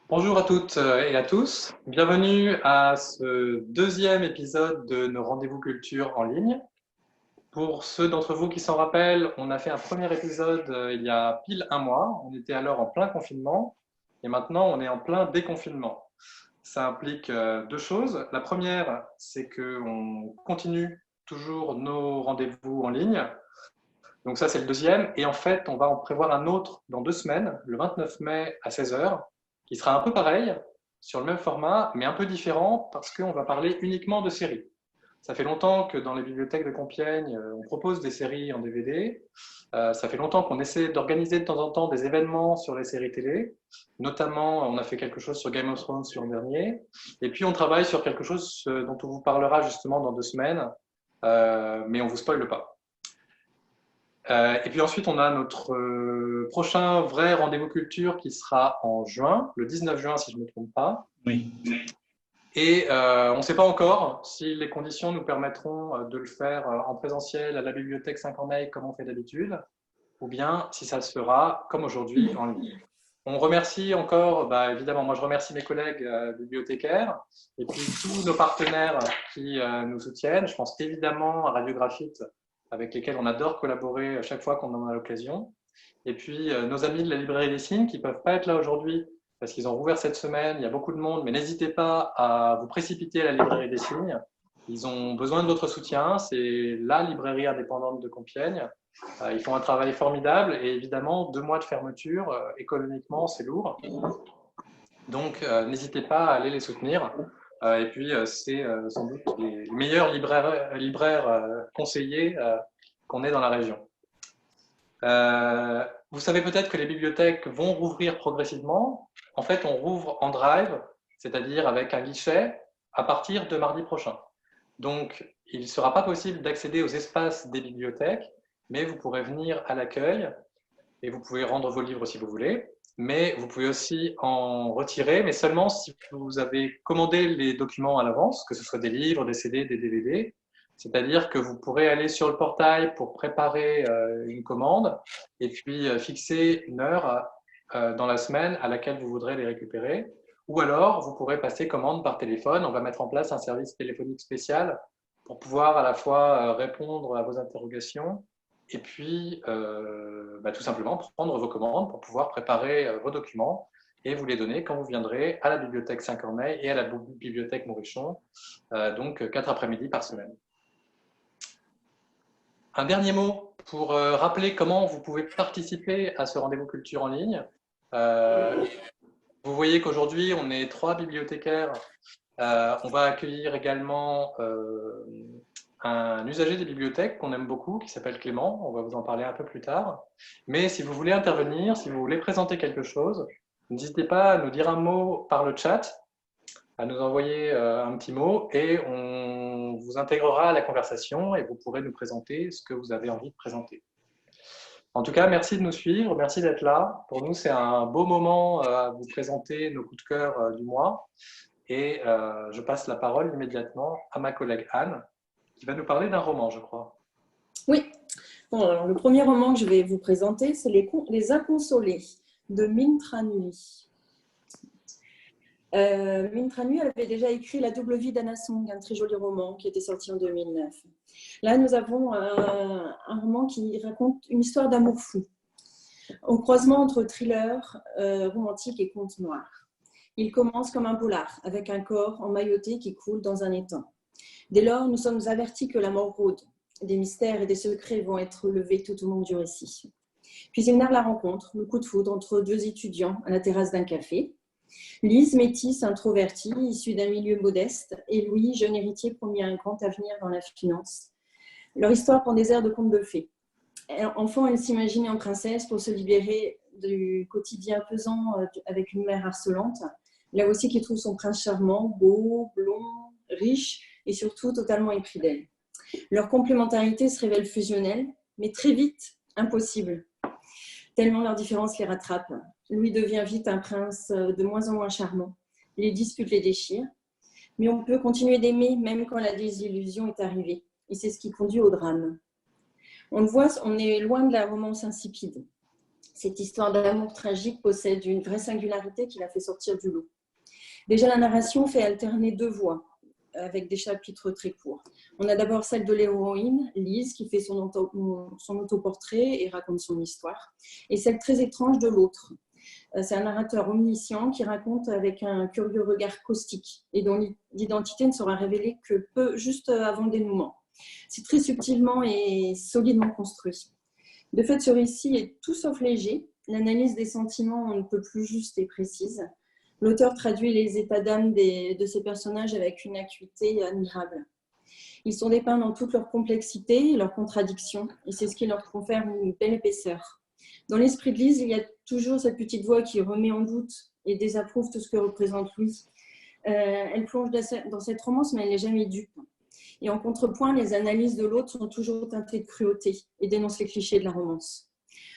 Bonjour à toutes et à tous. Bienvenue à ce deuxième épisode de nos rendez-vous culture en ligne. Pour ceux d'entre vous qui s'en rappellent, on a fait un premier épisode il y a pile un mois. On était alors en plein confinement et maintenant on est en plein déconfinement. Ça implique deux choses. La première, c'est qu'on continue toujours nos rendez-vous en ligne. Donc ça, c'est le deuxième. Et en fait, on va en prévoir un autre dans 2 semaines, le 29 mai à 16 heures, qui sera un peu pareil, sur le même format, mais un peu différent, parce qu'on va parler uniquement de séries. Ça fait longtemps que dans les bibliothèques de Compiègne, on propose des séries en DVD. Ça fait longtemps qu'on essaie d'organiser de temps en temps des événements sur les séries télé. Notamment, on a fait quelque chose sur Game of Thrones l'an dernier. Et puis, on travaille sur quelque chose dont on vous parlera justement dans 2 semaines, mais on ne vous spoile pas. Et puis ensuite, on a notre prochain vrai rendez-vous culture qui sera en juin, le 19 juin si je ne me trompe pas. Oui. Et on ne sait pas encore si les conditions nous permettront de le faire en présentiel à la bibliothèque Saint-Corneille comme on fait d'habitude, ou bien si ça se fera comme aujourd'hui en ligne. On remercie encore, évidemment, moi je remercie mes collègues bibliothécaires et puis tous nos partenaires qui nous soutiennent. Je pense évidemment à Radiographite avec lesquels on adore collaborer chaque fois qu'on en a l'occasion. Et puis nos amis de la librairie des signes qui ne peuvent pas être là aujourd'hui parce qu'ils ont rouvert cette semaine, il y a beaucoup de monde, mais n'hésitez pas à vous précipiter à la librairie des signes. Ils ont besoin de votre soutien, c'est la librairie indépendante de Compiègne. Ils font un travail formidable et évidemment, 2 mois de fermeture, économiquement, c'est lourd. Donc, n'hésitez pas à aller les soutenir. Et puis, c'est sans doute les meilleurs libraires conseillers qu'on ait dans la région. Vous savez peut-être que les bibliothèques vont rouvrir progressivement. En fait, on rouvre en drive, c'est-à-dire avec un guichet, à partir de mardi prochain. Donc, il ne sera pas possible d'accéder aux espaces des bibliothèques, mais vous pourrez venir à l'accueil et vous pouvez rendre vos livres si vous voulez. Mais vous pouvez aussi en retirer, mais seulement si vous avez commandé les documents à l'avance, que ce soit des livres, des CD, des DVD. C'est-à-dire que vous pourrez aller sur le portail pour préparer une commande et puis fixer une heure dans la semaine à laquelle vous voudrez les récupérer. Ou alors, vous pourrez passer commande par téléphone. On va mettre en place un service téléphonique spécial pour pouvoir à la fois répondre à vos interrogations et puis tout simplement prendre vos commandes pour pouvoir préparer vos documents et vous les donner quand vous viendrez à la bibliothèque Saint-Corneille et à la bibliothèque Mourichon, donc 4 après-midi par semaine. Un dernier mot pour rappeler comment vous pouvez participer à ce rendez-vous culture en ligne. Vous voyez qu'aujourd'hui, on est 3 bibliothécaires. On va accueillir également un usager des bibliothèques qu'on aime beaucoup, qui s'appelle Clément. On va vous en parler un peu plus tard. Mais si vous voulez intervenir, si vous voulez présenter quelque chose, n'hésitez pas à nous dire un mot par le chat, à nous envoyer un petit mot et on vous intégrera à la conversation et vous pourrez nous présenter ce que vous avez envie de présenter. En tout cas, merci de nous suivre, merci d'être là. Pour nous, c'est un beau moment à vous présenter nos coups de cœur du mois. Et je passe la parole immédiatement à ma collègue Anne, qui va nous parler d'un roman, je crois. Oui. Bon, alors, le premier roman que je vais vous présenter, c'est Les Inconsolés de Mintra Nui. Mintra Nui avait déjà écrit La double vie d'Anna Song, un très joli roman qui était sorti en 2009. Là, nous avons un roman qui raconte une histoire d'amour fou, au croisement entre thriller romantique et conte noir. Il commence comme un polar, avec un corps emmailloté qui coule dans un étang. Dès lors, nous sommes avertis que la mort rôde. Des mystères et des secrets vont être levés tout au long du récit. Puis il narre la rencontre, le coup de foudre entre 2 étudiants à la terrasse d'un café. Lise, métisse, introvertie, issue d'un milieu modeste, et Louis, jeune héritier promis à un grand avenir dans la finance. Leur histoire prend des airs de conte de fées. Enfant, elle s'imaginait en princesse pour se libérer du quotidien pesant avec une mère harcelante. Là aussi, qui trouve son prince charmant, beau, blond, riche et surtout totalement épris d'elle. Leur complémentarité se révèle fusionnelle, mais très vite impossible. Tellement leurs différences les rattrapent. Louis devient vite un prince de moins en moins charmant. Les disputes les déchirent. Mais on peut continuer d'aimer même quand la désillusion est arrivée. Et c'est ce qui conduit au drame. On le voit, on est loin de la romance insipide. Cette histoire d'amour tragique possède une vraie singularité qui la fait sortir du lot. Déjà, la narration fait alterner deux voix, avec des chapitres très courts. On a d'abord celle de l'héroïne, Lise, qui fait son autoportrait et raconte son histoire, et celle très étrange de l'autre. C'est un narrateur omniscient qui raconte avec un curieux regard caustique et dont l'identité ne sera révélée que juste avant le dénouement. C'est très subtilement et solidement construit. De fait, ce récit est tout sauf léger. L'analyse des sentiments on ne peut plus juste et précise. L'auteur traduit les états d'âme de ces personnages avec une acuité admirable. Ils sont dépeints dans toute leur complexité et leurs contradictions, et c'est ce qui leur confère une belle épaisseur. Dans l'esprit de Lise, il y a toujours cette petite voix qui remet en doute et désapprouve tout ce que représente Louis. Elle plonge dans cette romance, mais elle n'est jamais dupe. Et en contrepoint, les analyses de l'autre sont toujours teintées de cruauté et dénoncent les clichés de la romance.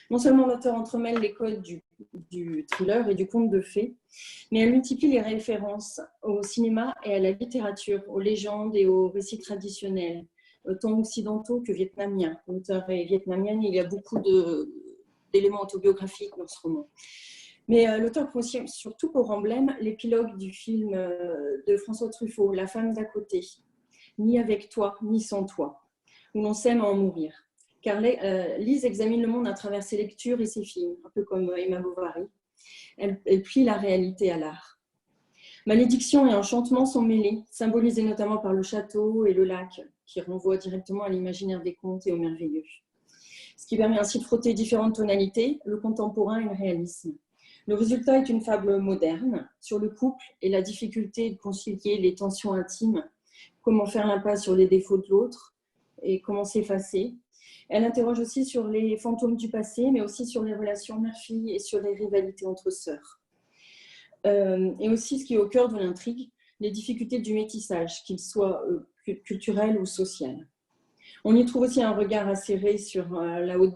Non seulement l'auteur entremêle les codes du thriller et du conte de fées, mais elle multiplie les références au cinéma et à la littérature, aux légendes et aux récits traditionnels, tant occidentaux que vietnamiens. L'auteur est vietnamienne, il y a beaucoup d'éléments autobiographiques dans ce roman. Mais l'auteur prend surtout pour emblème l'épilogue du film de François Truffaut, La femme d'à côté, ni avec toi, ni sans toi, où l'on s'aime à en mourir. Car Lise examine le monde à travers ses lectures et ses films, un peu comme Emma Bovary. Elle plie la réalité à l'art. Malédiction et enchantement sont mêlés, symbolisés notamment par le château et le lac, qui renvoient directement à l'imaginaire des contes et au merveilleux. Ce qui permet ainsi de frotter différentes tonalités, le contemporain et le réalisme. Le résultat est une fable moderne sur le couple et la difficulté de concilier les tensions intimes, comment faire l'impasse sur les défauts de l'autre et comment s'effacer. Elle interroge aussi sur les fantômes du passé, mais aussi sur les relations mère-fille et sur les rivalités entre sœurs. Et aussi, ce qui est au cœur de l'intrigue, les difficultés du métissage, qu'il soit culturel ou social. On y trouve aussi un regard acéré sur la haute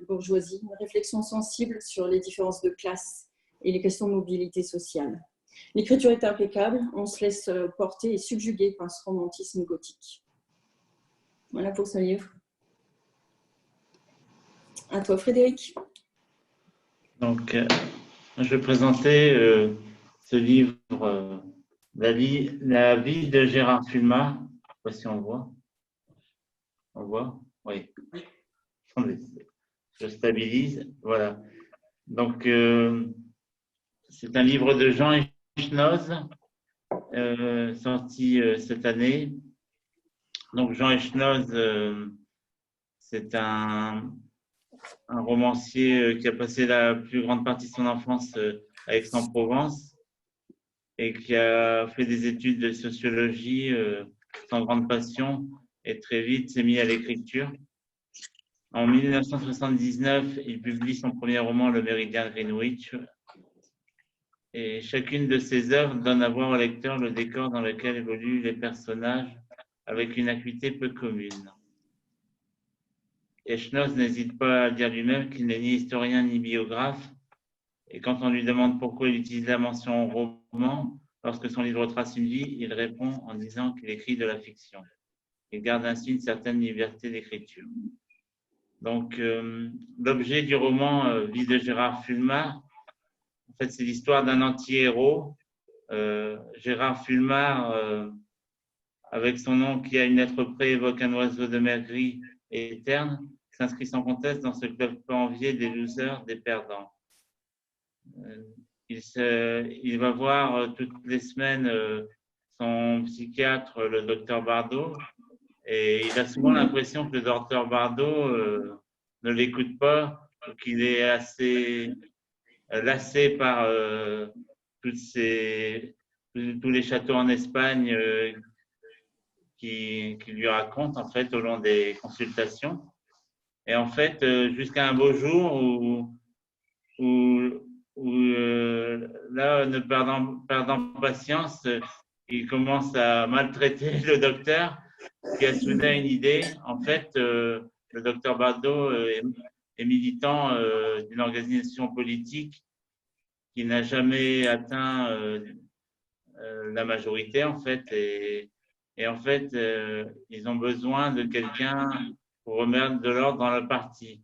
bourgeoisie, une réflexion sensible sur les différences de classe et les questions de mobilité sociale. L'écriture est impeccable, on se laisse porter et subjuguer par ce romantisme gothique. Voilà pour ce livre. À toi, Frédéric. Donc, je vais présenter ce livre, la vie de Gérard Fulma. Je ne sais pas si on voit. On voit? Oui. Attendez, je stabilise. Voilà. Donc, c'est un livre de Jean Echnoz, sorti cette année. Donc, Jean Echnoz, c'est un romancier qui a passé la plus grande partie de son enfance à Aix-en-Provence et qui a fait des études de sociologie sans grande passion et très vite s'est mis à l'écriture. En 1979, il publie son premier roman, Le Méridien de Greenwich, et chacune de ses œuvres donne à voir au lecteur le décor dans lequel évoluent les personnages avec une acuité peu commune. Echnoz n'hésite pas à dire lui-même qu'il n'est ni historien ni biographe, et quand on lui demande pourquoi il utilise la mention roman, lorsque son livre trace une vie, il répond en disant qu'il écrit de la fiction. Il garde ainsi une certaine liberté d'écriture. Donc, l'objet du roman Vie de Gérard Fulmar, en fait, c'est l'histoire d'un anti-héros. Gérard Fulmar, avec son nom qui à une lettre près évoque un oiseau de mer gris et terne, s'inscrit sans conteste dans ce club peu envié des losers, des perdants. Il va voir toutes les semaines son psychiatre, le docteur Bardot, et il a souvent l'impression que le docteur Bardot ne l'écoute pas, ou qu'il est assez lassé par tous les châteaux en Espagne qui lui raconte en fait au long des consultations. Et en fait, jusqu'à un beau jour où là, ne perdant patience, il commence à maltraiter le docteur qui a soudain une idée. En fait, le docteur Bardot est militant d'une organisation politique qui n'a jamais atteint la majorité, en fait. Et en fait, ils ont besoin de quelqu'un pour remettre de l'ordre dans le parti.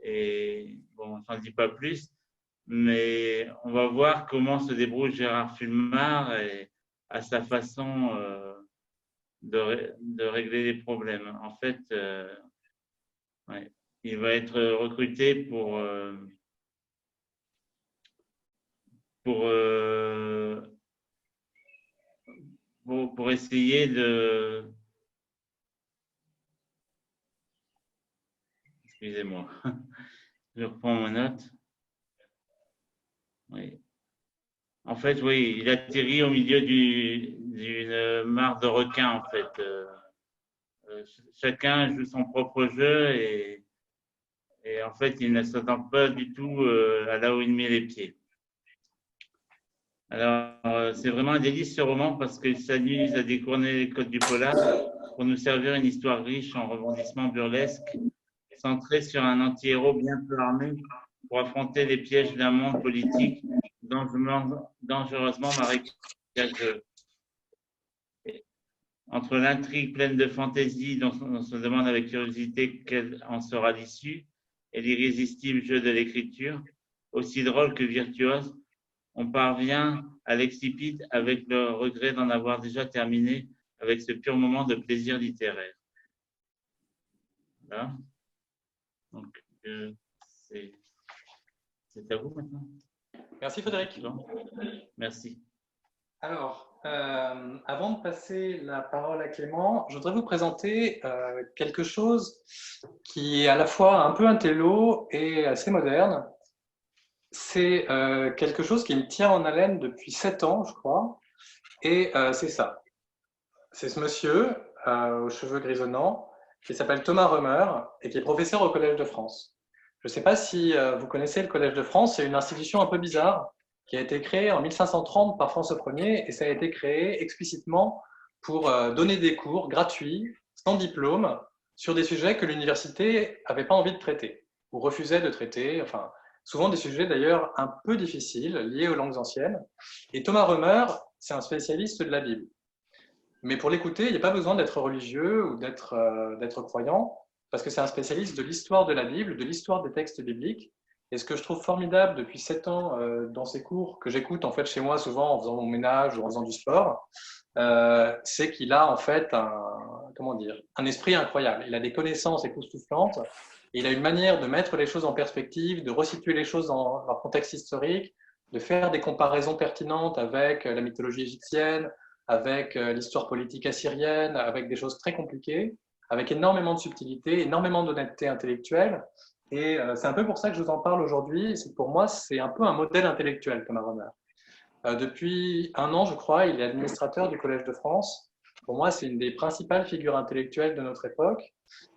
Et bon, bon, je n'en dis pas plus, mais on va voir comment se débrouille Gérard Fulmar et à sa façon de régler les problèmes. En fait, ouais, il va être recruté pour, pour essayer de… Excusez-moi, je reprends mon note. Oui. En fait, oui, il atterrit au milieu d'une mare de requins, en fait. Chacun joue son propre jeu et en fait, il ne s'attend pas du tout à là où il met les pieds. Alors, c'est vraiment un délice ce roman parce qu'il s'amuse à détourner les codes du polar pour nous servir une histoire riche en rebondissements burlesques, centrée sur un anti-héros bien peu armé pour affronter les pièges d'un monde politique dangereusement marécageux. Entre l'intrigue pleine de fantaisie dont on se demande avec curiosité quelle en sera l'issue et l'irrésistible jeu de l'écriture, aussi drôle que virtuose, on parvient à l'excipit avec le regret d'en avoir déjà terminé avec ce pur moment de plaisir littéraire. Voilà. Donc, c'est à vous maintenant. Merci Frédéric. Merci. Alors, avant de passer la parole à Clément, je voudrais vous présenter quelque chose qui est à la fois un peu intello et assez moderne. C'est quelque chose qui me tient en haleine depuis 7 ans, je crois, et c'est ça. C'est ce monsieur aux cheveux grisonnants qui s'appelle Thomas Römer et qui est professeur au Collège de France. Je ne sais pas si vous connaissez le Collège de France, c'est une institution un peu bizarre qui a été créée en 1530 par François Ier et ça a été créé explicitement pour donner des cours gratuits, sans diplôme, sur des sujets que l'université n'avait pas envie de traiter ou refusait de traiter, enfin, souvent des sujets d'ailleurs un peu difficiles, liés aux langues anciennes. Et Thomas Römer, c'est un spécialiste de la Bible. Mais pour l'écouter, il n'y a pas besoin d'être religieux ou d'être croyant, parce que c'est un spécialiste de l'histoire de la Bible, de l'histoire des textes bibliques. Et ce que je trouve formidable depuis 7 ans dans ces cours, que j'écoute en fait chez moi souvent en faisant mon ménage ou en faisant du sport, c'est qu'il a en fait un esprit incroyable. Il a des connaissances époustouflantes, et il a une manière de mettre les choses en perspective, de resituer les choses dans leur contexte historique, de faire des comparaisons pertinentes avec la mythologie égyptienne, avec l'histoire politique assyrienne, avec des choses très compliquées, avec énormément de subtilité, énormément d'honnêteté intellectuelle. Et c'est un peu pour ça que je vous en parle aujourd'hui. Pour moi, c'est un peu un modèle intellectuel, Thomas Römer. Depuis 1 an, je crois, il est administrateur du Collège de France. Pour moi, c'est une des principales figures intellectuelles de notre époque.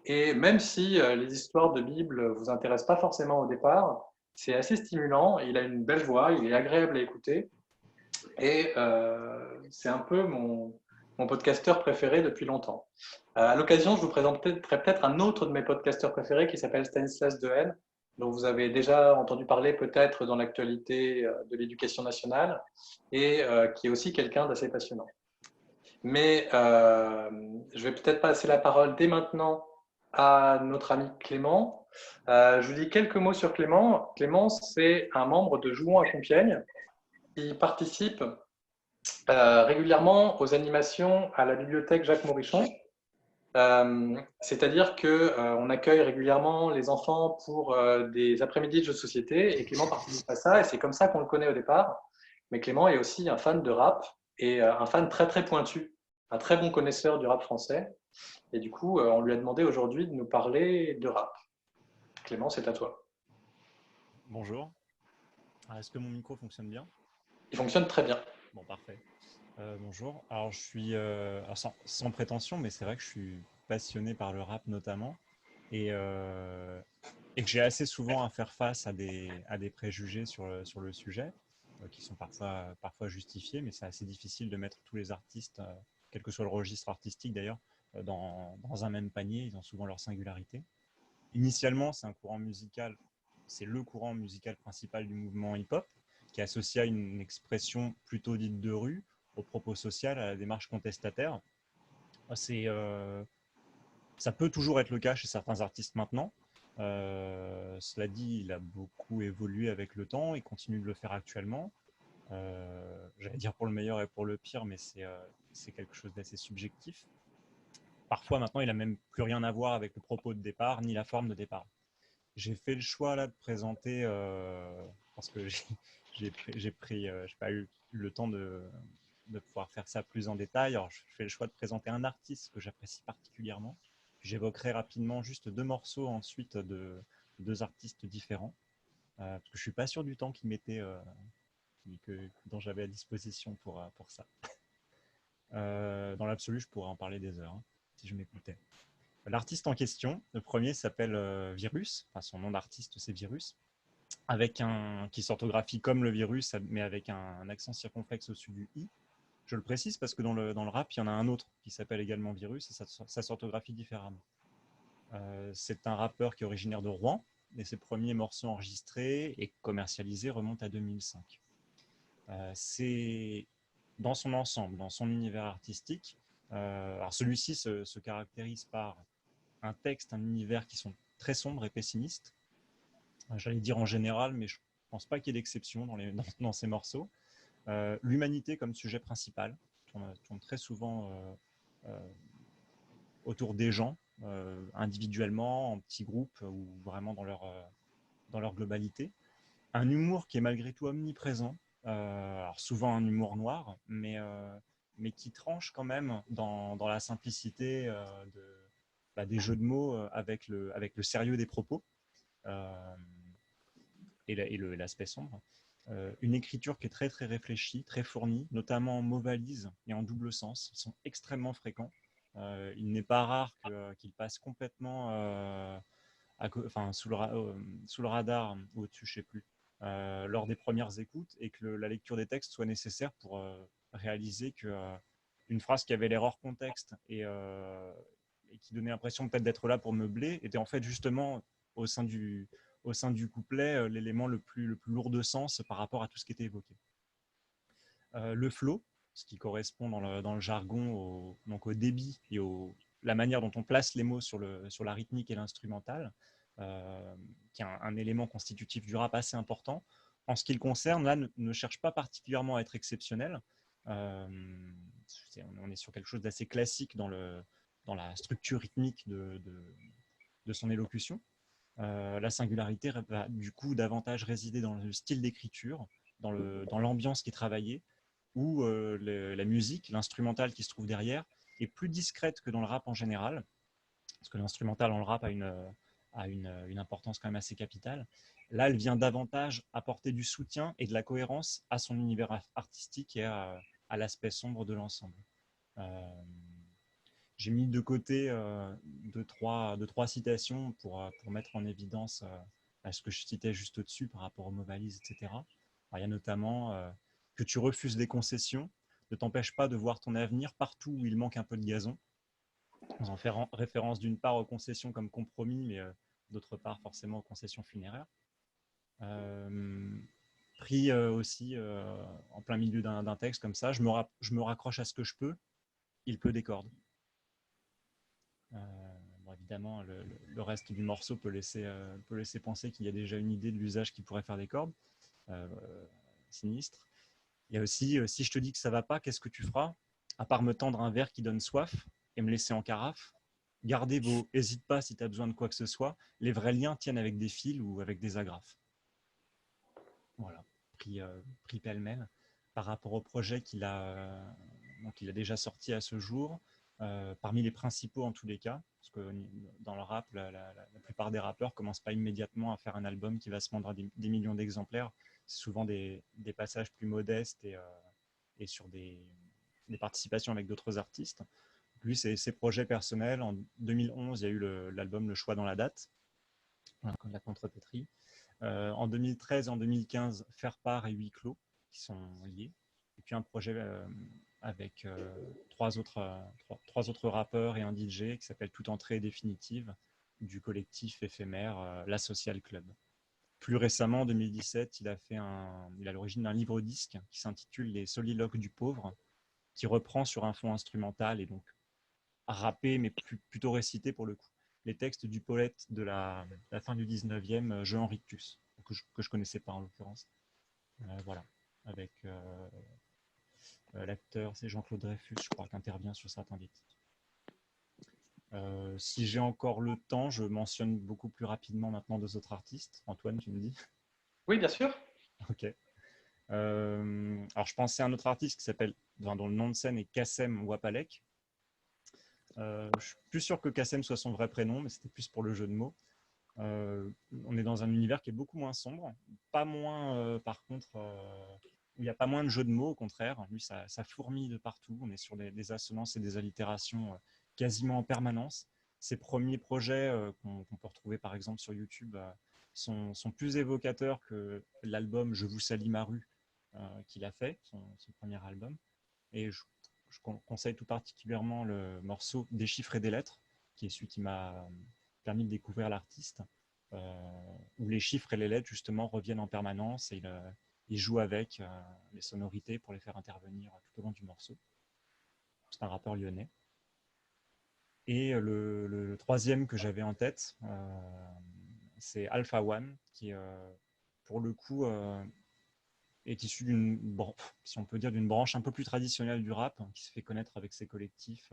Et même si les histoires de Bible ne vous intéressent pas forcément au départ, c'est assez stimulant. Il a une belle voix, il est agréable à écouter. Et c'est un peu mon podcasteur préféré depuis longtemps. À l'occasion, je vous présenterai peut-être un autre de mes podcasteurs préférés qui s'appelle Stanislas Dehaene, dont vous avez déjà entendu parler peut-être dans l'actualité de l'éducation nationale, et qui est aussi quelqu'un d'assez passionnant. Mais je vais peut-être passer la parole dès maintenant à notre ami Clément. Je vous dis quelques mots sur Clément. Clément, c'est un membre de Jouons à Compiègne qui participe régulièrement aux animations à la bibliothèque Jacques Morichon. C'est-à-dire qu'on accueille régulièrement les enfants pour des après-midi de jeux de société et Clément participe à ça et c'est comme ça qu'on le connaît au départ. Mais Clément est aussi un fan de rap et un fan très très pointu, un très bon connaisseur du rap français. Et du coup, on lui a demandé aujourd'hui de nous parler de rap. Clément, c'est à toi. Bonjour. Est-ce que mon micro fonctionne bien? Il fonctionne très bien. Bon, parfait. Bonjour. Alors, je suis alors, sans prétention, mais c'est vrai que je suis passionné par le rap notamment et que j'ai assez souvent à faire face à des préjugés sur le sujet qui sont parfois justifiés, mais c'est assez difficile de mettre tous les artistes, quel que soit le registre artistique d'ailleurs, dans un même panier. Ils ont souvent leur singularité. Initialement, c'est le courant musical principal du mouvement hip-hop, qui est associé à une expression plutôt dite de rue, au propos social, à la démarche contestataire. Ça peut toujours être le cas chez certains artistes maintenant, Cela dit, il a beaucoup évolué avec le temps et continue de le faire actuellement. J'allais dire pour le meilleur et pour le pire, mais c'est quelque chose d'assez subjectif. Parfois, maintenant, il n'a même plus rien à voir avec le propos de départ, ni la forme de départ. J'ai fait le choix là de présenter, parce que j'ai pas eu le temps de pouvoir faire ça plus en détail. Alors, je fais le choix de présenter un artiste que j'apprécie particulièrement. J'évoquerai rapidement juste deux morceaux ensuite de deux artistes différents, parce que je suis pas sûr du temps qu'il m'était dont j'avais à disposition pour ça. Dans l'absolu, je pourrais en parler des heures, hein, si je m'écoutais. L'artiste en question, le premier s'appelle Virus, enfin son nom d'artiste c'est Virus, qui s'orthographie comme le virus, mais avec un accent circonflexe au-dessus du i. Je le précise parce que dans le rap, il y en a un autre qui s'appelle également Virus et ça s'orthographie différemment. C'est un rappeur qui est originaire de Rouen et ses premiers morceaux enregistrés et commercialisés remontent à 2005. C'est dans son ensemble, dans son univers artistique. Alors celui-ci se caractérise par un texte, un univers qui sont très sombres et pessimistes. J'allais dire en général, mais je ne pense pas qu'il y ait d'exception dans ces morceaux. L'humanité comme sujet principal tourne très souvent autour des gens, individuellement, en petits groupes ou vraiment dans leur globalité. Un humour qui est malgré tout omniprésent, alors souvent un humour noir, mais qui tranche quand même dans la simplicité des jeux de mots avec le sérieux des propos euh, et l'aspect sombre. Une écriture qui est très très réfléchie, très fournie, notamment en mots valises et en double sens. Ils sont extrêmement fréquents. Il n'est pas rare qu'ils passent complètement sous le radar ou au-dessus, je ne sais plus, lors des premières écoutes et que la lecture des textes soit nécessaire pour réaliser que une phrase qui avait l'air hors contexte et qui donnait l'impression peut-être d'être là pour meubler était en fait justement au sein au sein du couplet l'élément le plus lourd de sens par rapport à tout ce qui était évoqué. Le flow, ce qui correspond dans le jargon donc au débit et la manière dont on place les mots sur la rythmique et l'instrumental, qui est un élément constitutif du rap assez important. En ce qui le concerne, là, ne cherche pas particulièrement à être exceptionnel. On est sur quelque chose d'assez classique dans la structure rythmique de son élocution. La singularité va du coup davantage résider dans le style d'écriture, dans l'ambiance qui est travaillée, où la musique, l'instrumental qui se trouve derrière, est plus discrète que dans le rap en général, parce que l'instrumental dans le rap a une importance quand même assez capitale. Là, elle vient davantage apporter du soutien et de la cohérence à son univers artistique et à l'aspect sombre de l'ensemble. J'ai mis de côté deux, trois citations pour mettre en évidence ce que je citais juste au-dessus par rapport aux mots valises, etc. Alors, il y a notamment que tu refuses des concessions ne t'empêche pas de voir ton avenir partout où il manque un peu de gazon. En faisant référence d'une part aux concessions comme compromis, mais d'autre part forcément aux concessions funéraires. Pris aussi en plein milieu d'un texte comme ça, je me raccroche à ce que je peux, il peut des cordes. Bon, évidemment, le reste du morceau peut laisser penser qu'il y a déjà une idée de l'usage qui pourrait faire des cordes. Sinistre. Il y a aussi, si je te dis que ça va pas, qu'est-ce que tu feras? À part me tendre un verre qui donne soif et me laisser en carafe, hésite pas si tu as besoin de quoi que ce soit. Les vrais liens tiennent avec des fils ou avec des agrafes. Voilà, pris pêle-mêle. Par rapport au projet qu'il a déjà sorti à ce jour, parmi les principaux en tous les cas, parce que dans le rap, la plupart des rappeurs commencent pas immédiatement à faire un album qui va se vendre à des millions d'exemplaires. C'est souvent des passages plus modestes et sur des participations avec d'autres artistes. Lui, c'est ses projets personnels. En 2011, il y a eu l'album Le Choix dans la date, la contrepétrie. En 2013 et en 2015, Faire part et Huis clos, qui sont liés. Et puis un projet avec trois autres rappeurs et un DJ qui s'appelle Toute entrée définitive du collectif éphémère La Social Club. Plus récemment, en 2017, il a l'origine d'un livre-disque qui s'intitule Les soliloques du pauvre, qui reprend sur un fond instrumental et donc rappé, mais plutôt récité pour le coup, les textes du poète de la fin du 19e, Jehan Rictus, que je ne connaissais pas en l'occurrence. Voilà, avec l'acteur, c'est Jean-Claude Dreyfus, je crois, qui intervient sur certains des titres. Si j'ai encore le temps, je mentionne beaucoup plus rapidement maintenant 2 autres artistes. Antoine, tu me dis? Oui, bien sûr. Ok. Alors, je pensais à un autre artiste qui s'appelle, dont le nom de scène est Kassem Wapalek. Je suis plus sûr que Kassem soit son vrai prénom, mais c'était plus pour le jeu de mots. On est dans un univers qui est beaucoup moins sombre, pas moins, par contre, il n'y a pas moins de jeux de mots, au contraire. Lui, ça fourmille de partout. On est sur des assonances et des allitérations quasiment en permanence. Ses premiers projets qu'on peut retrouver par exemple sur YouTube sont plus évocateurs que l'album Je vous salis ma rue qu'il a fait, son premier album. Et je conseille tout particulièrement le morceau Des chiffres et des lettres, qui est celui qui m'a permis de découvrir l'artiste, où les chiffres et les lettres justement reviennent en permanence et il joue avec les sonorités pour les faire intervenir tout au long du morceau. C'est un rappeur lyonnais. Et le troisième que j'avais en tête, c'est Alpha One, qui pour le coup est issu si on peut dire, d'une branche un peu plus traditionnelle du rap, qui se fait connaître avec ses collectifs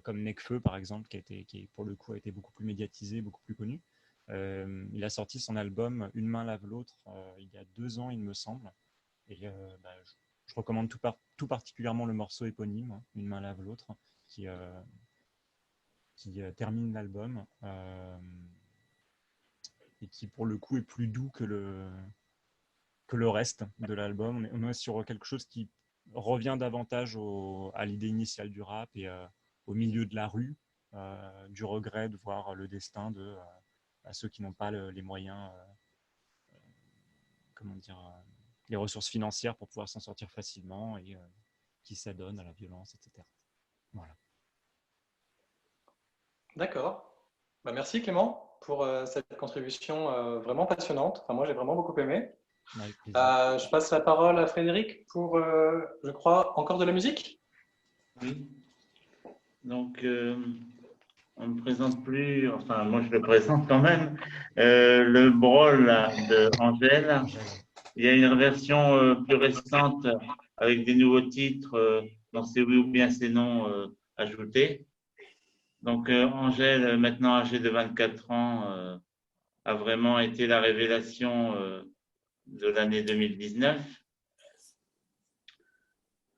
comme Nekfeu par exemple, qui pour le coup a été beaucoup plus médiatisé, beaucoup plus connu. Il a sorti son album Une main lave l'autre il y a 2 ans, il me semble. Et je recommande tout particulièrement le morceau éponyme, Une main lave l'autre, qui termine l'album et qui pour le coup est plus doux que le reste de l'album. On est sur quelque chose qui revient davantage à l'idée initiale du rap et au milieu de la rue, du regret de voir le destin à ceux qui n'ont pas les moyens, les ressources financières pour pouvoir s'en sortir facilement et qui s'adonnent à la violence, etc. Voilà. D'accord. Bah, merci Clément pour cette contribution vraiment passionnante. Enfin, moi, j'ai vraiment beaucoup aimé. Avec plaisir. Je passe la parole à Frédéric pour, je crois, encore de la musique. Oui. Donc, on ne me présente plus, enfin, moi je le présente quand même, le Brawl de Angèle. Il y a une version plus récente avec des nouveaux titres, dont c'est oui ou bien c'est non ajoutés. Donc, Angèle, maintenant âgée de 24 ans, a vraiment été la révélation de l'année 2019.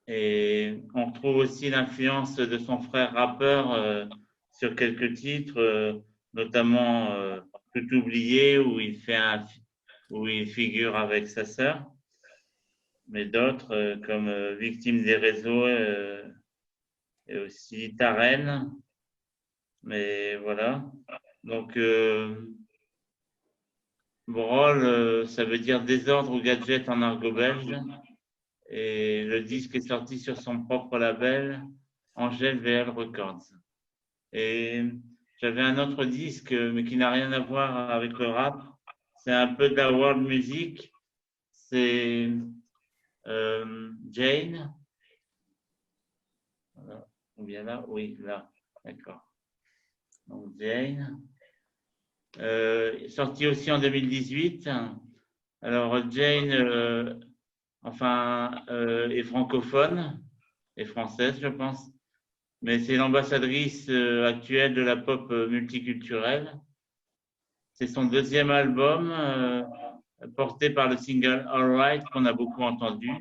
Et on retrouve aussi l'influence de son frère rappeur sur quelques titres, notamment Tout oublié, où il figure avec sa sœur, mais d'autres comme Victime des réseaux et aussi Ta reine. Mais voilà. Donc, Brawl, ça veut dire désordre ou gadget en argot belge. Et le disque est sorti sur son propre label, Angèle VL Records. Et j'avais un autre disque, mais qui n'a rien à voir avec le rap. C'est un peu de la world music. C'est Jane. Voilà. Ou bien là? Oui, là. D'accord. Donc Jane. Sorti aussi en 2018. Alors Jane, est francophone et française, je pense. Mais c'est l'ambassadrice actuelle de la pop multiculturelle. C'est son deuxième album, porté par le single All Right, qu'on a beaucoup entendu,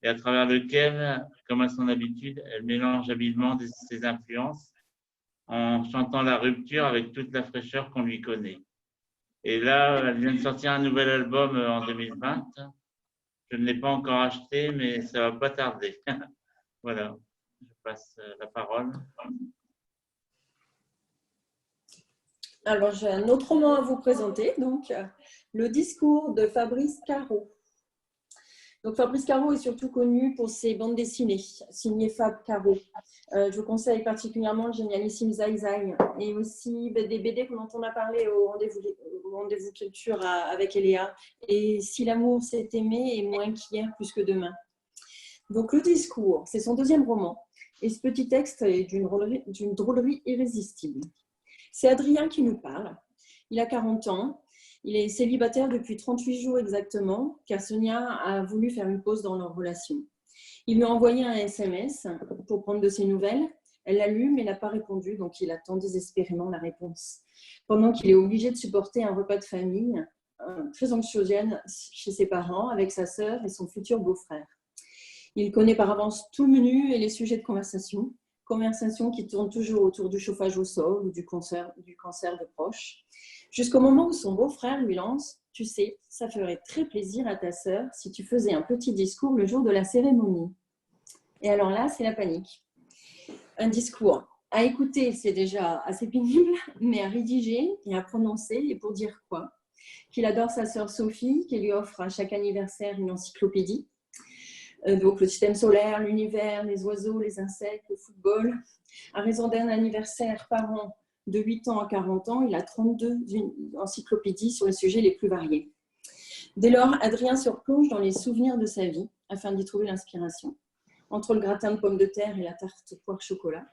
et à travers lequel, comme à son habitude, elle mélange habilement ses influences en chantant la rupture avec toute la fraîcheur qu'on lui connaît. Et là, elle vient de sortir un nouvel album en 2020. Je ne l'ai pas encore acheté, mais ça ne va pas tarder. Voilà, je passe la parole. Alors, j'ai un autre roman à vous présenter, donc Le discours de Fabrice Caro. Donc, Fabrice Caro est surtout connu pour ses bandes dessinées, signées Fab Caro. Je vous conseille particulièrement le génialissime Zai Zai et aussi des BD dont on a parlé au rendez-vous culture avec Eléa. Et Si l'amour s'est aimé et moins qu'hier, plus que demain. Donc, Le discours, c'est son deuxième roman. Et ce petit texte est d'une drôlerie irrésistible. C'est Adrien qui nous parle. Il a 40 ans. Il est célibataire depuis 38 jours exactement, car Sonia a voulu faire une pause dans leur relation. Il lui a envoyé un SMS pour prendre de ses nouvelles. Elle l'a lu, mais n'a pas répondu, donc il attend désespérément la réponse. Pendant qu'il est obligé de supporter un repas de famille très anxiogène chez ses parents, avec sa sœur et son futur beau-frère. Il connaît par avance tout le menu et les sujets de conversation qui tournent toujours autour du chauffage au sol ou du cancer de proches. Jusqu'au moment où son beau-frère lui lance « Tu sais, ça ferait très plaisir à ta sœur si tu faisais un petit discours le jour de la cérémonie. » Et alors là, c'est la panique. Un discours à écouter, c'est déjà assez pénible, mais à rédiger et à prononcer, et pour dire quoi? Qu'il adore sa sœur Sophie, qui lui offre à chaque anniversaire une encyclopédie. Donc le système solaire, l'univers, les oiseaux, les insectes, le football. À raison d'un anniversaire par an, de 8 ans à 40 ans, il a 32 encyclopédies sur les sujets les plus variés. Dès lors, Adrien se replonge dans les souvenirs de sa vie afin d'y trouver l'inspiration. Entre le gratin de pommes de terre et la tarte poire-chocolat.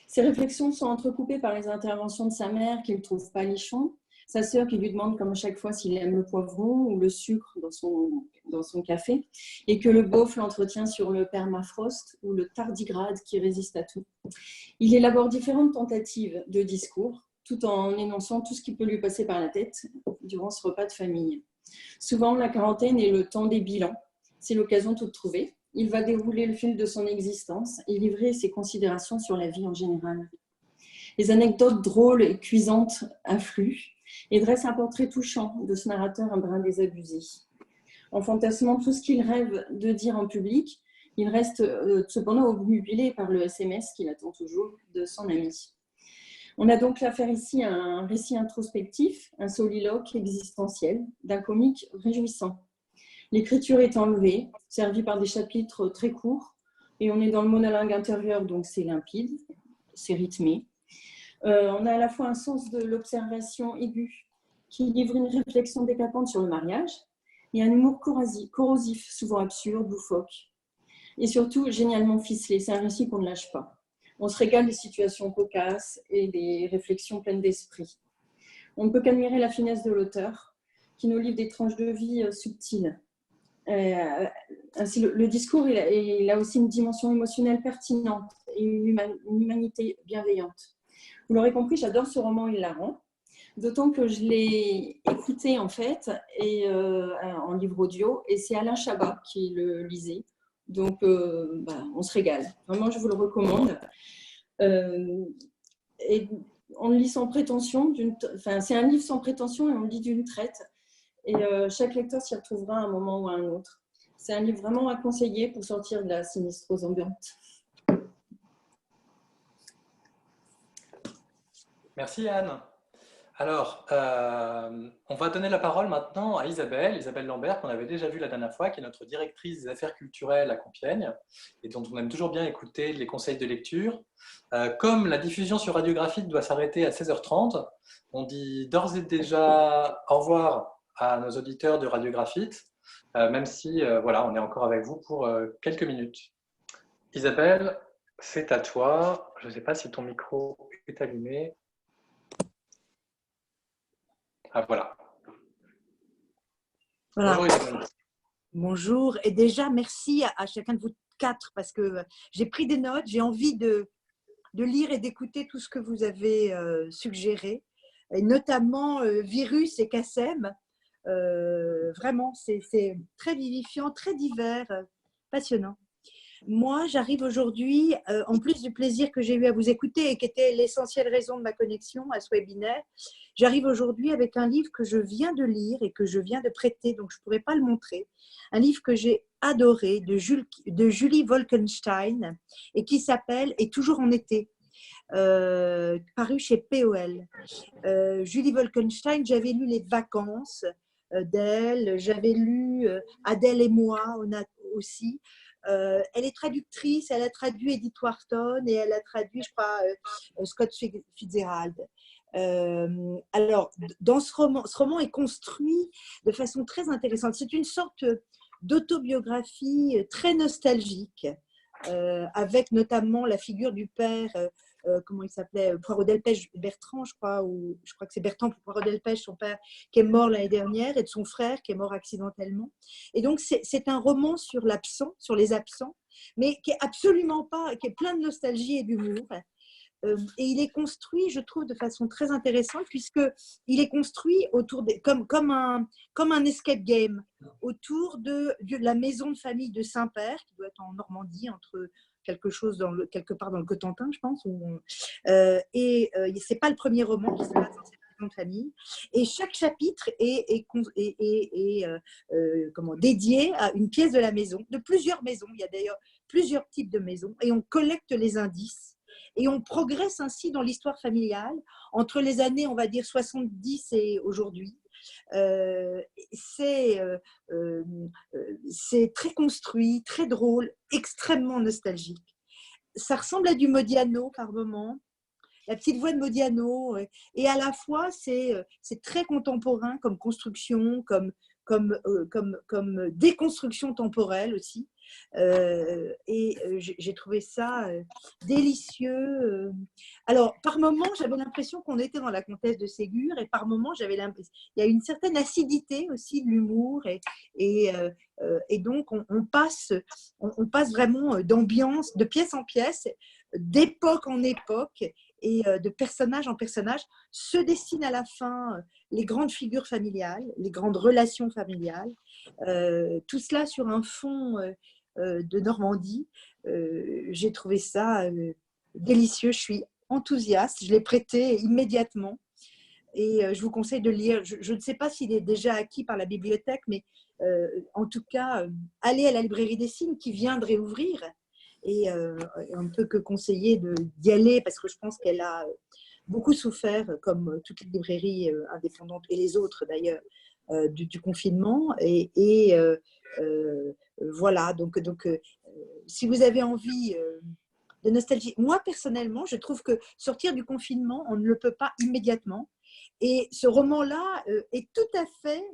Ses réflexions sont entrecoupées par les interventions de sa mère qu'il trouve palichon, sa sœur qui lui demande comme à chaque fois s'il aime le poivron ou le sucre dans son café, et que le beauf l'entretient sur le permafrost ou le tardigrade qui résiste à tout. Il élabore différentes tentatives de discours, tout en énonçant tout ce qui peut lui passer par la tête durant ce repas de famille. Souvent, la quarantaine est le temps des bilans. C'est l'occasion de tout trouver. Il va dérouler le fil de son existence et livrer ses considérations sur la vie en général. Les anecdotes drôles et cuisantes affluent et dressent un portrait touchant de ce narrateur un brin désabusé. En fantasmant tout ce qu'il rêve de dire en public, il reste cependant obnubilé par le SMS qu'il attend toujours de son ami. On a donc affaire ici à un récit introspectif, un soliloque existentiel, d'un comique réjouissant. L'écriture est enlevée, servie par des chapitres très courts, et on est dans le monologue intérieur, donc c'est limpide, c'est rythmé. On a à la fois un sens de l'observation aiguë qui livre une réflexion décapante sur le mariage, et un humour corrosif, souvent absurde, loufoque. Et surtout, génialement ficelé, c'est un récit qu'on ne lâche pas. On se régale des situations cocasses et des réflexions pleines d'esprit. On ne peut qu'admirer la finesse de l'auteur, qui nous livre des tranches de vie subtiles. Ainsi, le discours il a aussi une dimension émotionnelle pertinente et une humanité bienveillante. Vous l'aurez compris, j'adore ce roman hilarant, d'autant que je l'ai écouté en fait en livre audio, et c'est Alain Chabat qui le lisait. Donc, on se régale. Vraiment, je vous le recommande. Et on le lit sans prétention. C'est un livre sans prétention et on le lit d'une traite. Et chaque lecteur s'y retrouvera à un moment ou à un autre. C'est un livre vraiment à conseiller pour sortir de la sinistrose ambiante. Merci Anne. Alors, on va donner la parole maintenant à Isabelle Lambert, qu'on avait déjà vue la dernière fois, qui est notre directrice des affaires culturelles à Compiègne, et dont on aime toujours bien écouter les conseils de lecture. Comme la diffusion sur Radiographite doit s'arrêter à 16h30, on dit d'ores et déjà au revoir à nos auditeurs de Radiographite, même si voilà, on est encore avec vous pour quelques minutes. Isabelle, c'est à toi. Je ne sais pas si ton micro est allumé. Ah, voilà. Voilà. Bonjour Isabelle. Bonjour. Et déjà, merci à chacun de vous quatre parce que j'ai pris des notes. J'ai envie de lire et d'écouter tout ce que vous avez suggéré, et notamment Virus et Kassem. Vraiment, c'est très vivifiant, très divers, passionnant. Moi, j'arrive aujourd'hui, en plus du plaisir que j'ai eu à vous écouter et qui était l'essentielle raison de ma connexion à ce webinaire, j'arrive aujourd'hui avec un livre que je viens de lire et que je viens de prêter, donc je ne pourrais pas le montrer. Un livre que j'ai adoré de Julie Wolkenstein et qui s'appelle « Et toujours en été ». Paru chez POL. Julie Wolkenstein, j'avais lu Les Vacances d'elle, j'avais lu Adèle et moi aussi. Elle est traductrice, elle a traduit Edith Wharton et elle a traduit, je crois, Scott Fitzgerald. Alors, dans ce roman est construit de façon très intéressante. C'est une sorte d'autobiographie très nostalgique, avec notamment la figure du père comment il s'appelait, Poirot Delpech, Bertrand, je crois, ou je crois que c'est Bertrand Poirot Delpech, son père, qui est mort l'année dernière, et de son frère qui est mort accidentellement. Et donc, c'est un roman sur l'absent, sur les absents, mais qui est absolument pas, qui est plein de nostalgie et d'humour. Et il est construit, je trouve, de façon très intéressante, puisqu'il est construit autour comme un escape game, autour de la maison de famille de Saint-Père, qui doit être en Normandie, entre quelque part dans le Cotentin, je pense. C'est pas le premier roman qui se passe dans cette maison de famille. Et chaque chapitre est dédié à une pièce de la maison, de plusieurs maisons. Il y a d'ailleurs plusieurs types de maisons, et on collecte les indices. Et on progresse ainsi dans l'histoire familiale entre les années, on va dire, 70 et aujourd'hui. C'est très construit, très drôle, extrêmement nostalgique. Ça ressemble à du Modiano par moments, la petite voix de Modiano, et à la fois c'est très contemporain comme construction, comme déconstruction temporelle aussi. J'ai trouvé ça délicieux. Alors, par moments, j'avais l'impression qu'on était dans la Comtesse de Ségur, et par moments, j'avais l'impression il y a une certaine acidité aussi de l'humour, et donc on passe vraiment d'ambiance, de pièce en pièce, d'époque en époque, et de personnage en personnage. Se dessinent à la fin les grandes figures familiales, les grandes relations familiales, tout cela sur un fond de Normandie. J'ai trouvé ça délicieux, je suis enthousiaste, je l'ai prêté immédiatement, et je vous conseille de lire. Je ne sais pas s'il est déjà acquis par la bibliothèque, mais en tout cas, allez à la librairie des Signes qui vient de réouvrir, et on ne peut que conseiller d'y aller, parce que je pense qu'elle a beaucoup souffert, comme toutes les librairies indépendantes, et les autres d'ailleurs, du confinement. Voilà, donc si vous avez envie de nostalgie, moi personnellement, je trouve que sortir du confinement, on ne le peut pas immédiatement. Et ce roman-là est tout à fait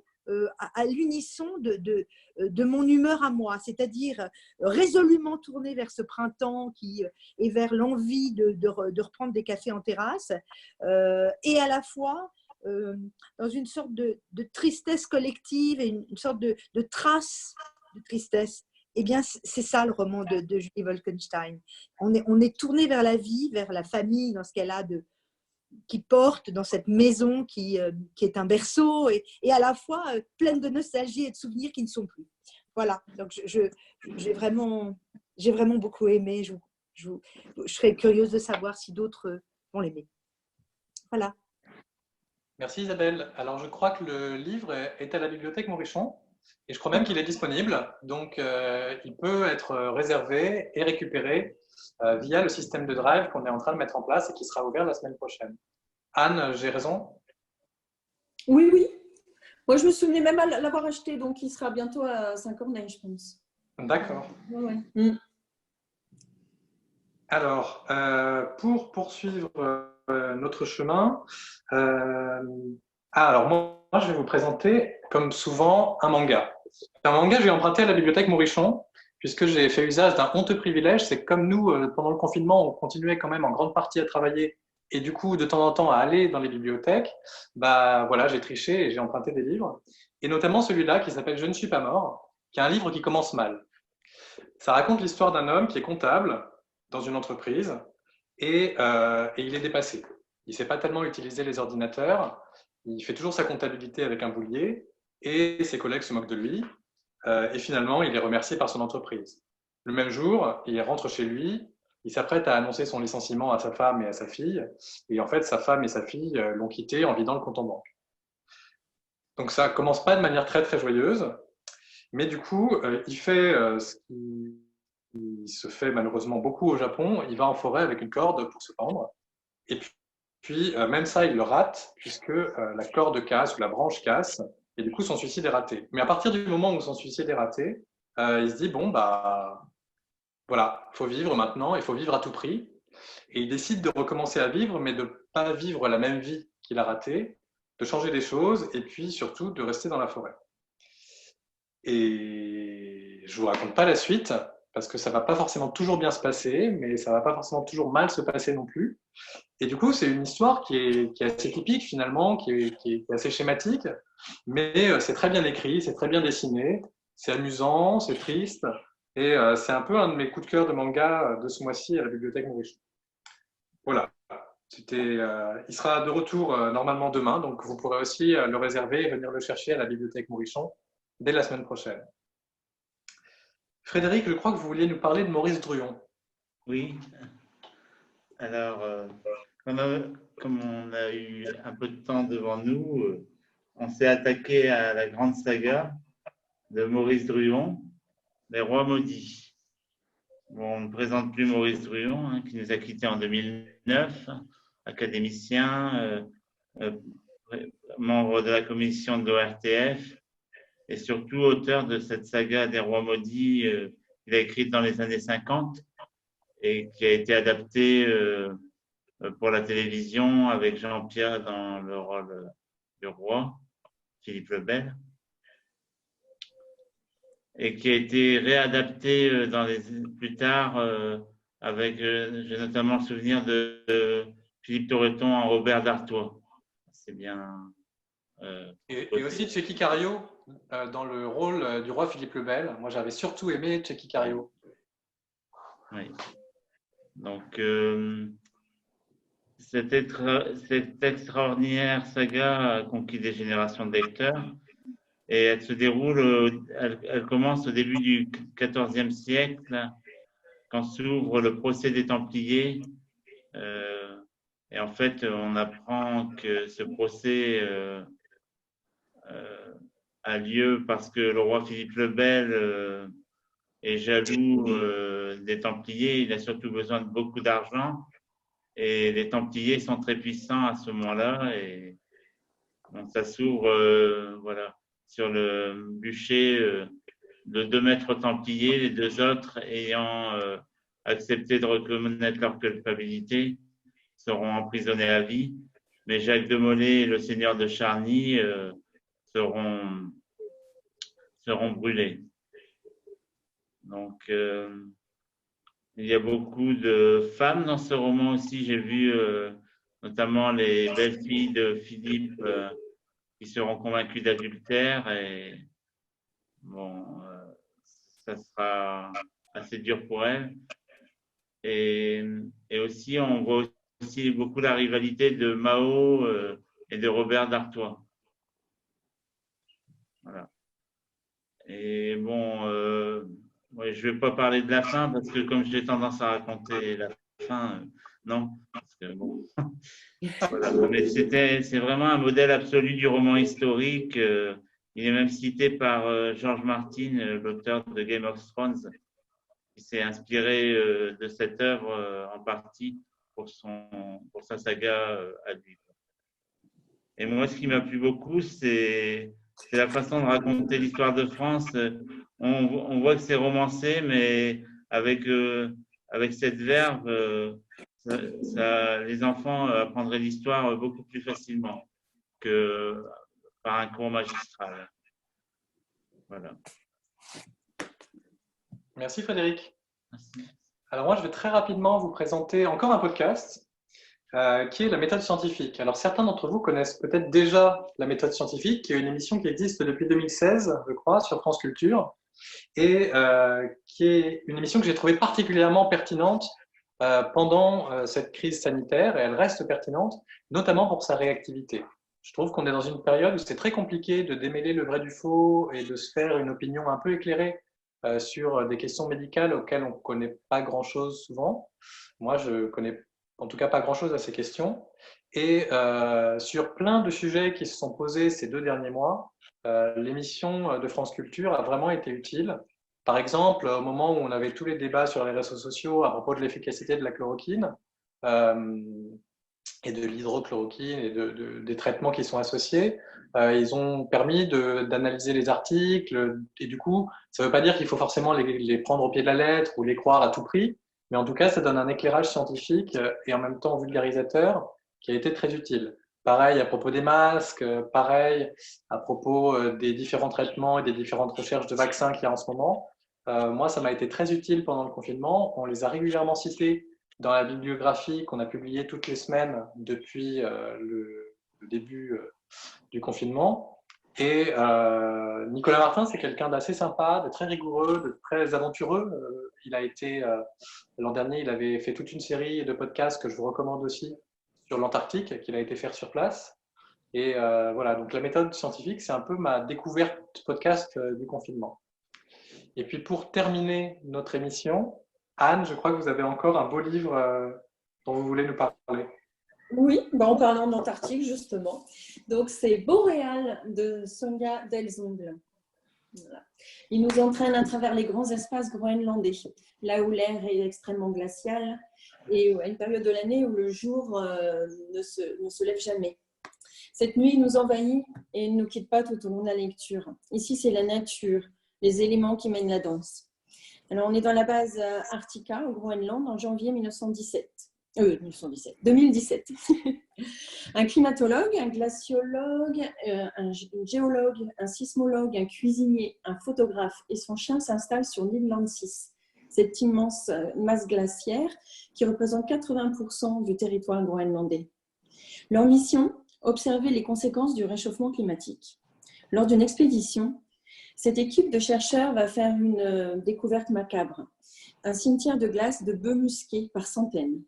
à l'unisson de mon humeur à moi, c'est-à-dire résolument tournée vers ce printemps et vers l'envie de reprendre des cafés en terrasse, et à la fois dans une sorte de tristesse collective et une sorte de trace de tristesse. Eh bien, c'est ça le roman de Julie Wolkenstein. On est tourné vers la vie, vers la famille, dans ce qu'elle a qui porte dans cette maison qui est un berceau, et à la fois pleine de nostalgie et de souvenirs qui ne sont plus. Voilà, donc j'ai vraiment beaucoup aimé. Je serais curieuse de savoir si d'autres vont l'aimer. Voilà. Merci Isabelle. Alors je crois que le livre est à la bibliothèque Morichon, et je crois même qu'il est disponible, donc il peut être réservé et récupéré via le système de Drive qu'on est en train de mettre en place et qui sera ouvert la semaine prochaine. Anne, j'ai raison? Oui, oui. Moi, je me souvenais même à l'avoir acheté, donc il sera bientôt à Saint-Corneille, je pense. D'accord. Ouais. Alors, pour poursuivre notre chemin, alors moi, je vais vous présenter, comme souvent, un manga. Un manga, j'ai emprunté à la bibliothèque Morichon, puisque j'ai fait usage d'un honteux privilège. C'est que comme nous, pendant le confinement, on continuait quand même en grande partie à travailler, et du coup, de temps en temps, à aller dans les bibliothèques. Bah voilà, j'ai triché et j'ai emprunté des livres, et notamment celui-là qui s'appelle Je ne suis pas mort, qui est un livre qui commence mal. Ça raconte l'histoire d'un homme qui est comptable dans une entreprise, et il est dépassé. Il ne sait pas tellement utiliser les ordinateurs, il fait toujours sa comptabilité avec un boulier, et ses collègues se moquent de lui, et finalement, il est remercié par son entreprise. Le même jour, il rentre chez lui, il s'apprête à annoncer son licenciement à sa femme et à sa fille, et en fait, sa femme et sa fille l'ont quitté en vidant le compte en banque. Donc ça commence pas de manière très très joyeuse, mais du coup, il fait ce qui se fait malheureusement beaucoup au Japon. Il va en forêt avec une corde pour se pendre, et puis même ça, il le rate, puisque la corde casse ou la branche casse, et du coup, son suicide est raté. Mais à partir du moment où son suicide est raté, il se dit, bon, bah voilà, il faut vivre maintenant, il faut vivre à tout prix. Et il décide de recommencer à vivre, mais de ne pas vivre la même vie qu'il a ratée, de changer des choses, et puis surtout de rester dans la forêt. Et je ne vous raconte pas la suite, parce que ça ne va pas forcément toujours bien se passer, mais ça ne va pas forcément toujours mal se passer non plus. Et du coup, c'est une histoire qui est assez typique finalement, qui est assez schématique, mais c'est très bien écrit, c'est très bien dessiné, c'est amusant, c'est triste, et c'est un peu un de mes coups de cœur de manga de ce mois-ci à la bibliothèque Maurice. Voilà. Il sera de retour normalement demain, donc vous pourrez aussi le réserver et venir le chercher à la bibliothèque Maurichon dès la semaine prochaine. Frédéric, je crois que vous vouliez nous parler de Maurice Druon. Oui, alors, comme on a eu un peu de temps devant nous, on s'est attaqué à la grande saga de Maurice Druon, Les Rois Maudits. Bon, on ne présente plus Maurice Druon, hein, qui nous a quittés en 2009, académicien, euh, membre de la commission de l'ORTF et surtout auteur de cette saga des Rois Maudits qu'il a écrite dans les années 50 et qui a été adaptée pour la télévision avec Jean-Pierre dans le rôle du roi, Philippe le Bel, et qui a été réadapté plus tard avec, j'ai notamment le souvenir de Philippe Torreton en Robert d'Artois. C'est bien. Et aussi Tchéky Cario dans le rôle du roi Philippe le Bel. Moi, j'avais surtout aimé Tchéky Cario. Oui. Donc, cette extraordinaire saga a conquis des générations de lecteurs et elle se déroule, elle commence au début du XIVe siècle quand s'ouvre le procès des Templiers. Et en fait, on apprend que ce procès a lieu parce que le roi Philippe le Bel est jaloux des Templiers. Il a surtout besoin de beaucoup d'argent. Et les Templiers sont très puissants à ce moment-là. Et donc, ça s'ouvre voilà, sur le bûcher de 2 maîtres Templiers, les 2 autres ayant accepté de reconnaître leur culpabilité seront emprisonnés à vie. Mais Jacques de Molay et le seigneur de Charny seront brûlés. Donc, il y a beaucoup de femmes dans ce roman aussi. J'ai vu notamment les belles-filles de Philippe qui seront convaincues d'adultère. Et bon, ça sera assez dur pour elles. Et aussi, on voit aussi beaucoup la rivalité de Mao et de Robert d'Artois. Voilà. Et bon, ouais, je ne vais pas parler de la fin parce que comme j'ai tendance à raconter la fin, non. Parce que, bon, voilà. Mais c'est vraiment un modèle absolu du roman historique. Il est même cité par George Martin, l'auteur de Game of Thrones, qui s'est inspiré de cette œuvre en partie pour sa saga à lui. Et moi, ce qui m'a plu beaucoup, c'est la façon de raconter l'histoire de France. On voit que c'est romancé, mais avec cette verve, les enfants apprendraient l'histoire beaucoup plus facilement que par un cours magistral. Voilà. Merci Frédéric. Merci. Alors moi, je vais très rapidement vous présenter encore un podcast qui est la méthode scientifique. Alors certains d'entre vous connaissent peut-être déjà la méthode scientifique, qui est une émission qui existe depuis 2016, je crois, sur France Culture, et qui est une émission que j'ai trouvée particulièrement pertinente pendant cette crise sanitaire, et elle reste pertinente, notamment pour sa réactivité. Je trouve qu'on est dans une période où c'est très compliqué de démêler le vrai du faux et de se faire une opinion un peu éclairée sur des questions médicales auxquelles on ne connaît pas grand-chose souvent. Moi, je connais en tout cas pas grand-chose à ces questions. Et sur plein de sujets qui se sont posés ces 2 derniers mois, l'émission de France Culture a vraiment été utile. Par exemple, au moment où on avait tous les débats sur les réseaux sociaux à propos de l'efficacité de la chloroquine et de l'hydrochloroquine et des traitements qui sont associés, ils ont permis d'analyser les articles. Et du coup, ça ne veut pas dire qu'il faut forcément les prendre au pied de la lettre ou les croire à tout prix. Mais en tout cas, ça donne un éclairage scientifique et en même temps vulgarisateur qui a été très utile. Pareil à propos des masques, pareil à propos des différents traitements et des différentes recherches de vaccins qu'il y a en ce moment. Moi, ça m'a été très utile pendant le confinement. On les a régulièrement cités dans la bibliographie qu'on a publiée toutes les semaines depuis le début du confinement. Et Nicolas Martin, c'est quelqu'un d'assez sympa, de très rigoureux, de très aventureux. Il a été, l'an dernier, il avait fait toute une série de podcasts que je vous recommande aussi sur l'Antarctique, qu'il a été faire sur place. Et voilà, donc la méthode scientifique, c'est un peu ma découverte podcast du confinement. Et puis pour terminer notre émission, Anne, je crois que vous avez encore un beau livre dont vous voulez nous parler. Oui, en parlant d'Antarctique, justement. Donc, c'est Boréal de Sonia Delzongle. Voilà. Il nous entraîne à travers les grands espaces groenlandais, là où l'air est extrêmement glacial et à une période de l'année où le jour ne se lève jamais. Cette nuit nous envahit et ne nous quitte pas tout au long de la lecture. Ici, c'est la nature, les éléments qui mènent la danse. Alors, on est dans la base Arctica, au Groenland, en janvier 2017. Un climatologue, un glaciologue, un géologue, un sismologue, un cuisinier, un photographe et son chien s'installent sur l'île Lansis, cette immense masse glaciaire qui représente 80% du territoire groenlandais. Leur mission, observer les conséquences du réchauffement climatique. Lors d'une expédition, cette équipe de chercheurs va faire une découverte macabre, un cimetière de glace de bœufs musqués par centaines.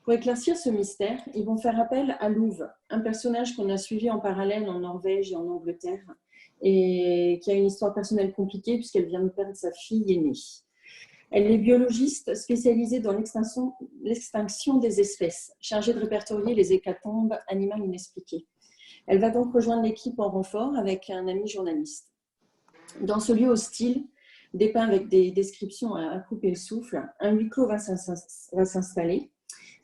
Pour éclaircir ce mystère, ils vont faire appel à Louve, un personnage qu'on a suivi en parallèle en Norvège et en Angleterre et qui a une histoire personnelle compliquée puisqu'elle vient de perdre sa fille aînée. Elle est biologiste spécialisée dans l'extinction des espèces, chargée de répertorier les hécatombes animales inexpliquées. Elle va donc rejoindre l'équipe en renfort avec un ami journaliste. Dans ce lieu hostile, dépeint avec des descriptions à couper le souffle, un huis clos va s'installer.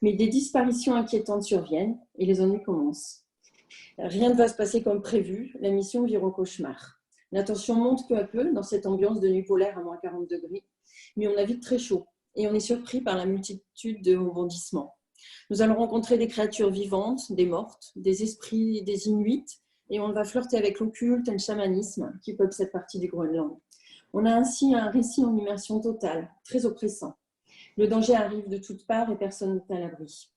Mais des disparitions inquiétantes surviennent et les ennuis commencent. Rien ne va se passer comme prévu, la mission vire au cauchemar. La tension monte peu à peu dans cette ambiance de nuit polaire à moins 40 degrés, mais on a vite très chaud et on est surpris par la multitude de rebondissements. Nous allons rencontrer des créatures vivantes, des mortes, des esprits, des Inuits, et on va flirter avec l'occulte et le chamanisme qui peuplent cette partie du Groenland. On a ainsi un récit en immersion totale, très oppressant. Le danger arrive de toutes parts et personne n'est à l'abri.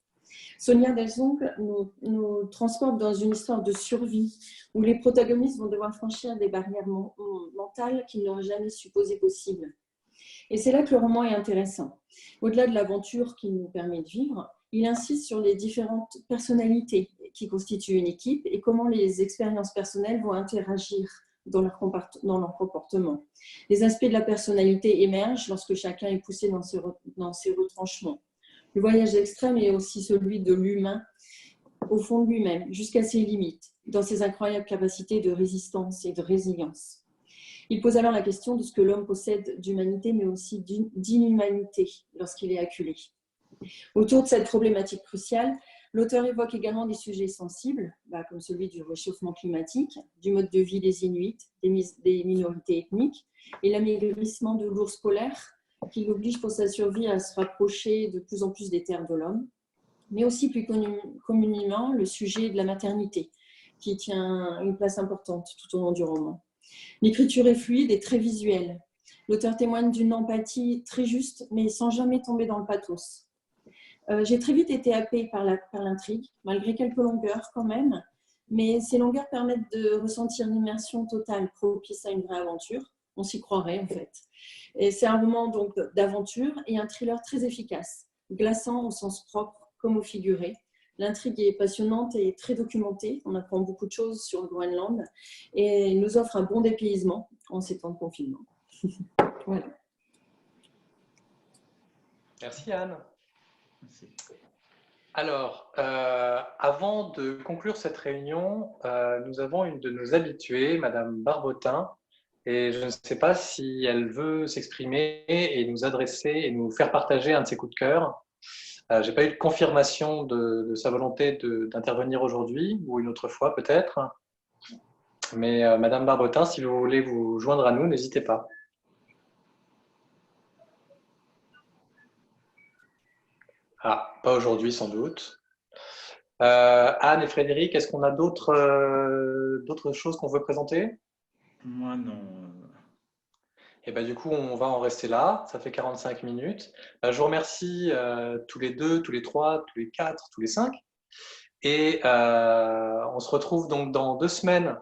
Sonia Delzongle nous transporte dans une histoire de survie où les protagonistes vont devoir franchir des barrières mentales qu'ils n'auraient jamais supposées possibles. Et c'est là que le roman est intéressant. Au-delà de l'aventure qu'il nous permet de vivre, il insiste sur les différentes personnalités qui constituent une équipe et comment les expériences personnelles vont interagir dans leur comportement. Les aspects de la personnalité émergent lorsque chacun est poussé dans ses retranchements. Le voyage extrême est aussi celui de l'humain au fond de lui-même, jusqu'à ses limites, dans ses incroyables capacités de résistance et de résilience. Il pose alors la question de ce que l'homme possède d'humanité, mais aussi d'inhumanité lorsqu'il est acculé. Autour de cette problématique cruciale, l'auteur évoque également des sujets sensibles, comme celui du réchauffement climatique, du mode de vie des Inuits, des minorités ethniques et l'amaigrissement de l'ours polaire qui l'oblige pour sa survie à se rapprocher de plus en plus des terres de l'homme, mais aussi plus communément le sujet de la maternité qui tient une place importante tout au long du roman. L'écriture est fluide et très visuelle. L'auteur témoigne d'une empathie très juste, mais sans jamais tomber dans le pathos. J'ai très vite été happée par l'intrigue, malgré quelques longueurs quand même, mais ces longueurs permettent de ressentir une immersion totale propice à une vraie aventure. On s'y croirait en fait. Et c'est un roman donc d'aventure et un thriller très efficace, glaçant au sens propre comme au figuré. L'intrigue est passionnante et très documentée. On apprend beaucoup de choses sur le Groenland et nous offre un bon dépaysement en ces temps de confinement. Voilà. Merci Anne. Alors, avant de conclure cette réunion, nous avons une de nos habituées, Madame Barbotin, et je ne sais pas si elle veut s'exprimer et nous adresser et nous faire partager un de ses coups de cœur. Je n'ai pas eu de confirmation de sa volonté d'intervenir aujourd'hui ou une autre fois peut-être, mais Madame Barbotin, si vous voulez vous joindre à nous, n'hésitez pas. Ah, pas aujourd'hui sans doute. Anne et Frédéric, est-ce qu'on a d'autres choses qu'on veut présenter? Moi, non. Et ben, du coup, on va en rester là. Ça fait 45 minutes. Je vous remercie tous les deux, tous les trois, tous les quatre, tous les cinq. Et on se retrouve donc dans 2 semaines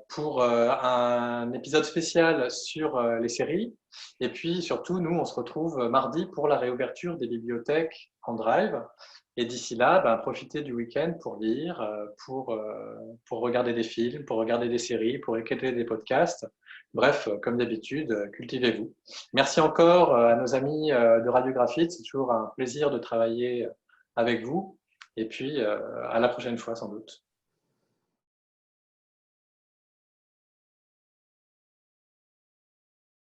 pour un épisode spécial sur les séries. Et puis surtout, nous, on se retrouve mardi pour la réouverture des bibliothèques en Drive. Et d'ici là, profitez du week-end pour lire, pour regarder des films, pour regarder des séries, pour écouter des podcasts. Bref, comme d'habitude, cultivez-vous. Merci encore à nos amis de Radiographite. C'est toujours un plaisir de travailler avec vous. Et puis, à la prochaine fois, sans doute.